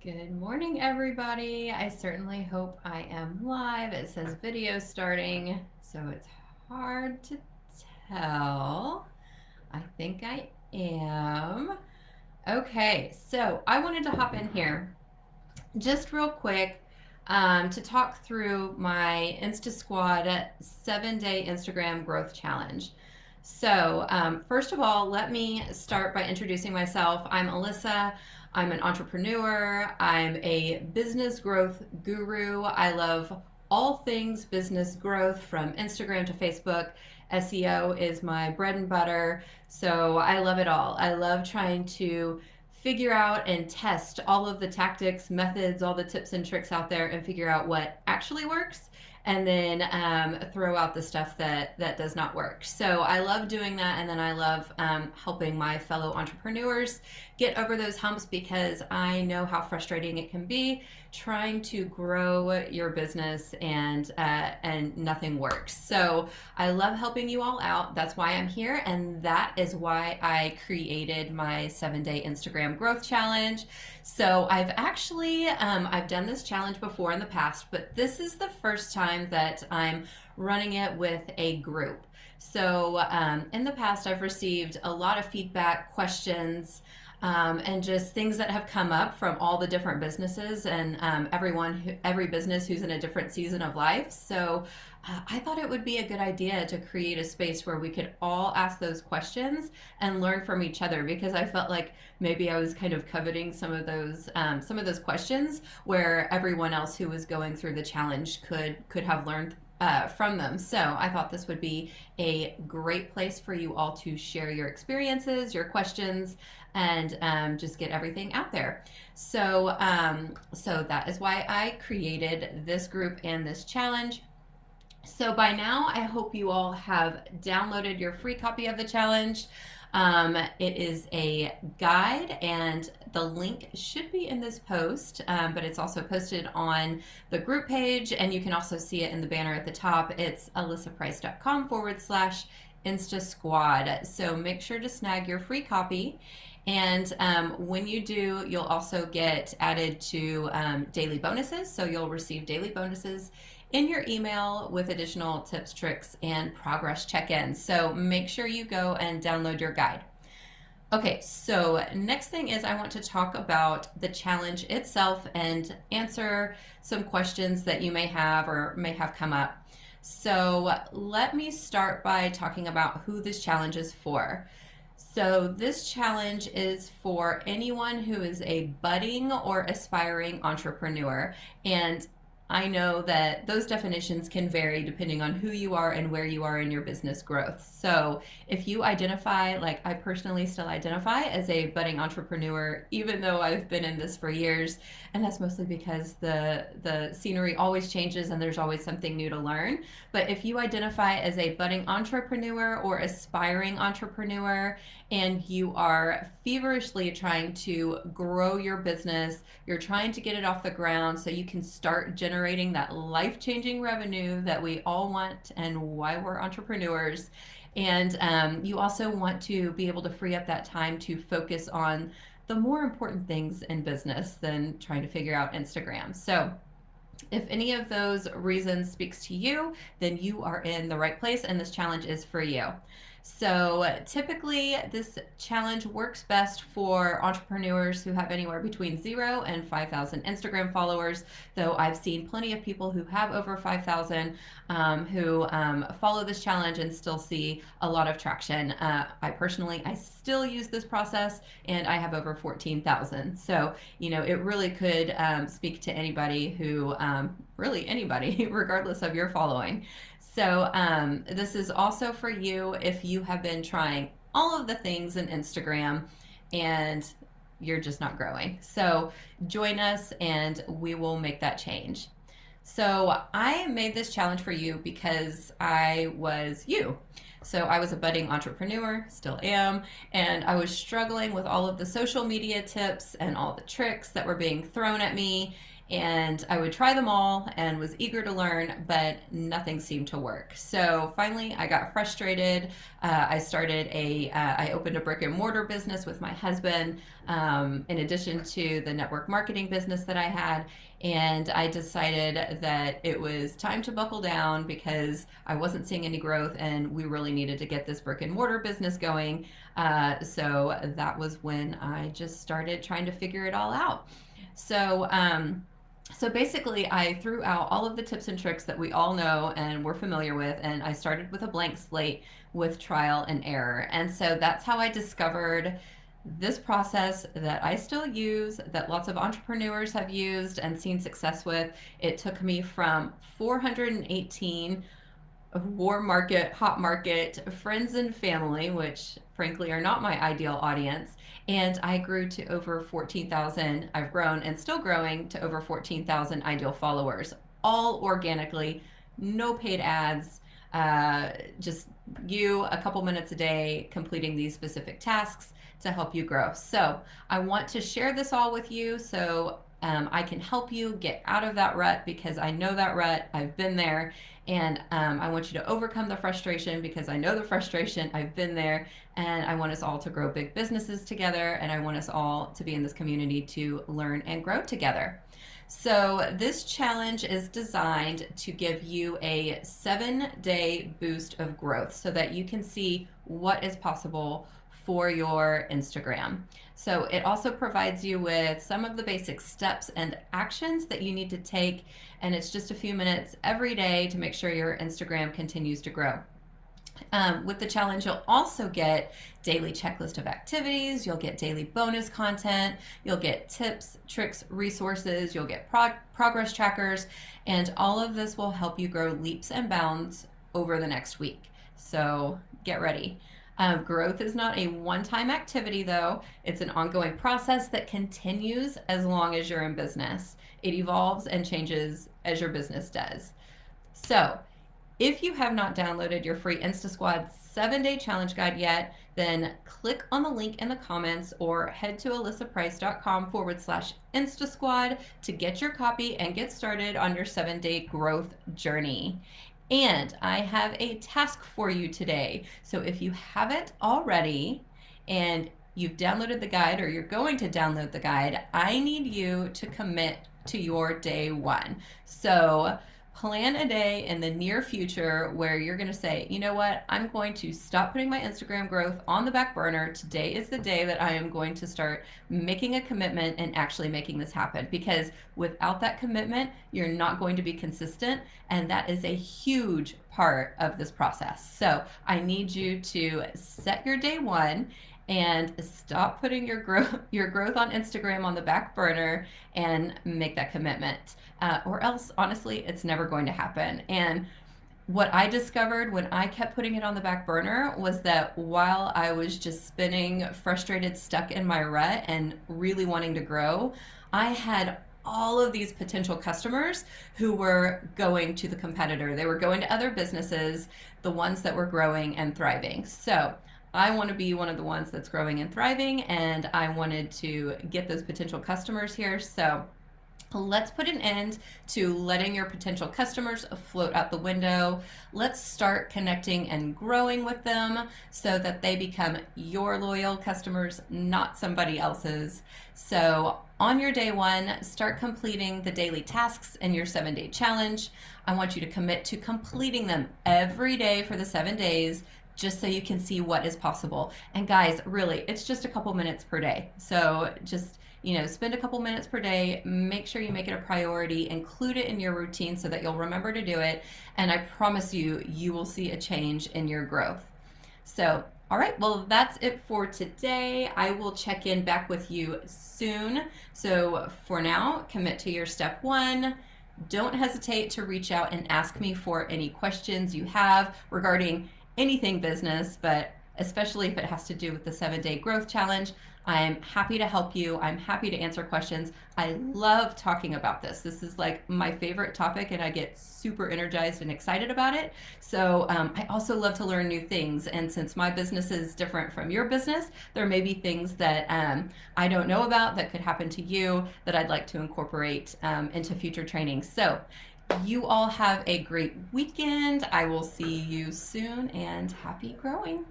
Good morning, everybody. I certainly hope I am live. It says video starting, so it's hard to tell. I think I am. Okay, so I wanted to hop in here just real quick to talk through my InstaSquad 7-day Instagram growth challenge. So, first of all, let me start by introducing myself. I'm Alyssa. I'm an entrepreneur. I'm a business growth guru. I love all things business growth from Instagram to Facebook. SEO is my bread and butter. So I love it all. I love trying to figure out and test all of the tactics, methods, all the tips and tricks out there and figure out what actually works and then throw out the stuff that does not work. So I love doing that, and then I love helping my fellow entrepreneurs get over those humps because I know how frustrating it can be trying to grow your business and nothing works. So I love helping you all out. That's why I'm here, and that is why I created my 7-day Instagram growth challenge. So I've actually I've done this challenge before in the past, but this is the first time that I'm running it with a group. So in the past, I've received a lot of feedback, questions, and just things that have come up from all the different businesses and every business who's in a different season of life. So I thought it would be a good idea to create a space where we could all ask those questions and learn from each other because I felt like maybe I was kind of coveting some of those questions where everyone else who was going through the challenge could have learned from them. So I thought this would be a great place for you all to share your experiences, your questions, and just get everything out there. So that is why I created this group and this challenge. So by now, I hope you all have downloaded your free copy of the challenge. It is a guide, and the link should be in this post, but it's also posted on the group page, and you can also see it in the banner at the top. It's alyssaprice.com/InstaSquad. So make sure to snag your free copy. And when you do, you'll also get added to daily bonuses. So you'll receive daily bonuses in your email with additional tips, tricks, and progress check-ins. So make sure you go and download your guide. Okay, so next thing is I want to talk about the challenge itself and answer some questions that you may have or may have come up. So let me start by talking about who this challenge is for. So this challenge is for anyone who is a budding or aspiring entrepreneur. And I know that those definitions can vary depending on who you are and where you are in your business growth. So if you identify, like I personally still identify as a budding entrepreneur, even though I've been in this for years, and that's mostly because the scenery always changes and there's always something new to learn. But if you identify as a budding entrepreneur or aspiring entrepreneur, and you are feverishly trying to grow your business, you're trying to get it off the ground so you can start generating that life-changing revenue that we all want and why we're entrepreneurs. And you also want to be able to free up that time to focus on the more important things in business than trying to figure out Instagram. So if any of those reasons speaks to you, then you are in the right place and this challenge is for you. So typically this challenge works best for entrepreneurs who have anywhere between 0 and 5,000 Instagram followers, though I've seen plenty of people who have over 5,000 who follow this challenge and still see a lot of traction. I still use this process and I have over 14,000. So, it really could speak to anybody who, really anybody, regardless of your following. So this is also for you if you have been trying all of the things in Instagram and you're just not growing. So join us and we will make that change. So I made this challenge for you because I was you. So I was a budding entrepreneur, still am, and I was struggling with all of the social media tips and all the tricks that were being thrown at me. And I would try them all and was eager to learn, but nothing seemed to work. So finally, I got frustrated. I opened a brick and mortar business with my husband, in addition to the network marketing business that I had. And I decided that it was time to buckle down because I wasn't seeing any growth and we really needed to get this brick and mortar business going. So that was when I just started trying to figure it all out. So, so basically, I threw out all of the tips and tricks that we all know and we're familiar with, and I started with a blank slate with trial and error. And so that's how I discovered this process that I still use, that lots of entrepreneurs have used and seen success with. It took me from 418 warm market, hot market, friends and family, which frankly are not my ideal audience. And I grew to over 14,000. I've grown and still growing to over 14,000 ideal followers, all organically, no paid ads, just you a couple minutes a day completing these specific tasks to help you grow. So I want to share this all with you so I can help you get out of that rut because I know that rut. I've been there. And I want you to overcome the frustration because I know the frustration. I've been there. And I want us all to grow big businesses together. And I want us all to be in this community to learn and grow together. So this challenge is designed to give you a 7-day boost of growth so that you can see what is possible for your Instagram. So it also provides you with some of the basic steps and actions that you need to take, and it's just a few minutes every day to make sure your Instagram continues to grow. With the challenge, you'll also get daily checklist of activities, you'll get daily bonus content, you'll get tips, tricks, resources, you'll get progress trackers, and all of this will help you grow leaps and bounds over the next week. So get ready. Growth is not a one-time activity, though. It's an ongoing process that continues as long as you're in business. It evolves and changes as your business does. So if you have not downloaded your free InstaSquad 7-day challenge guide yet, then click on the link in the comments or head to alyssaprice.com/InstaSquad to get your copy and get started on your 7-day growth journey. And I have a task for you today. So if you haven't already and you've downloaded the guide or you're going to download the guide, I need you to commit to your day one. So plan a day in the near future where you're going to say, you know what, I'm going to stop putting my Instagram growth on the back burner. Today is the day that I am going to start making a commitment and actually making this happen. Because without that commitment, you're not going to be consistent. And that is a huge part of this process. So I need you to set your day one and stop putting your growth on Instagram on the back burner and make that commitment. Or else, honestly, it's never going to happen. And what I discovered when I kept putting it on the back burner was that while I was just spinning, frustrated, stuck in my rut and really wanting to grow, I had all of these potential customers who were going to the competitor. They were going to other businesses, the ones that were growing and thriving. So I want to be one of the ones that's growing and thriving, and I wanted to get those potential customers here. So let's put an end to letting your potential customers float out the window. Let's start connecting and growing with them so that they become your loyal customers, not somebody else's. So on your day one, start completing the daily tasks in your 7-day challenge. I want you to commit to completing them every day for the 7 days, just so you can see what is possible. And guys, really, it's just a couple minutes per day. So just, spend a couple minutes per day, make sure you make it a priority, include it in your routine so that you'll remember to do it. And I promise you, you will see a change in your growth. So, all right, well, that's it for today. I will check in back with you soon. So for now, commit to your step one. Don't hesitate to reach out and ask me for any questions you have regarding anything business, but especially if it has to do with the 7-day growth challenge. I'm happy to help you. I'm happy to answer questions. I love talking about this. This is like my favorite topic, and I get super energized and excited about it. So I also love to learn new things. And since my business is different from your business, there may be things that I don't know about that could happen to you that I'd like to incorporate into future trainings. So you all have a great weekend. I will see you soon, and happy growing.